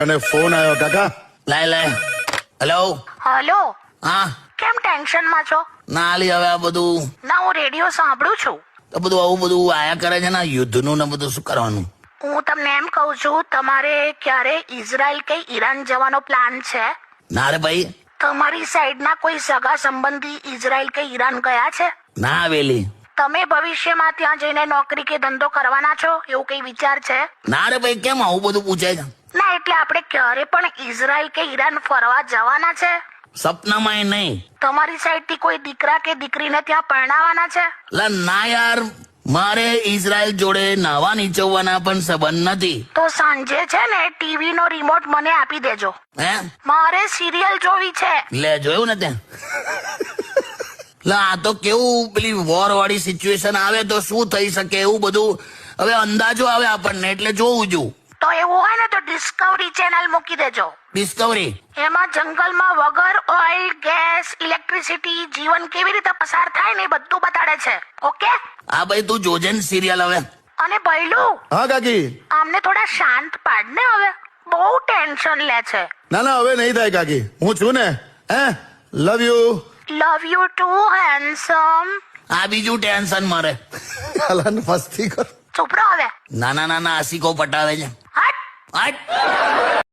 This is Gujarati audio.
અને ફોન આવ્યો કાકા. લાય લાય. હેલો. હલો. હા. કેમ ટેન્શન માં છો? ના લી હવે આ બધું ના, હું રેડિયો સાંભળું છું. તો બધું આવું બધું આયા કરે છે ને યુદ્ધનું ને બધું શું કરવાનું. હું તમને એમ કહું છું, તમારે ક્યારે ઇઝરાયલ કે ઈરાન જવાનો પ્લાન છે? ના રે ભાઈ. તમારી સાઈડના કોઈ સગા સંબંધી ઇઝરાયલ કે ઈરાન ગયા છે? ના આવેલી. તમે ભવિષ્યમાં ત્યાં જઈને નોકરી કે ધંધો કરવાના છો, એવું કઈ વિચાર છે? ના રે ભાઈ, કેમ આવું બધું પૂછે છે? ના, એટલે આપણે ક્યારે પણ ઇઝરાયલ કે ઈરાન ફરવા જવાના છે? સપનામાં નહીં. તમારી સાઈડ થી કોઈ દીકરા કે દીકરીને ત્યાં પરણાવવાના છે? લા ના યાર, મારે ઇઝરાયલ જોડે નાવા નીચવવાના પણ સંબંધ નથી. તો સાંજે છે ને ટીવી નો રિમોટ મને આપી દેજો. હે? મારે સિરિયલ જોવી છે. લે જોયું ને ત્યાં. લા આ તો કેવું પેલી વોર વાળી સિચ્યુએશન આવે તો શું થઈ શકે એવું બધું હવે અંદાજો આવે આપણને, એટલે જોવું છું. તો એવું હોય ને તો ડિસ્કવરી ચેનલ મૂકી દેજો. ડિસ્કવરી. એમાં જંગલમાં વગર ઓઇલ, ગેસ, ઇલેક્ટ્રિસિટી જીવન કેવી રીતે પસાર થાય ને એ બધું બતાડે છે. ઓકે? હા ભાઈ, તું જોજે ને સિરિયલ હવે. અને ભૈલું, હા કાકી. આમને થોડા શાંત પાડ ને, હવે બહુ ટેન્શન લે છે. ના ના હવે નહીં થાય કાકી, હું છું ને. Hey, love you. Love you too handsome. આ બીજું ટેન્શન મારે. હાલાને મસ્તી કર. ચૂપ રહો હવે. નાના નાના આશિકો પટાવે છે. હટ. હટ.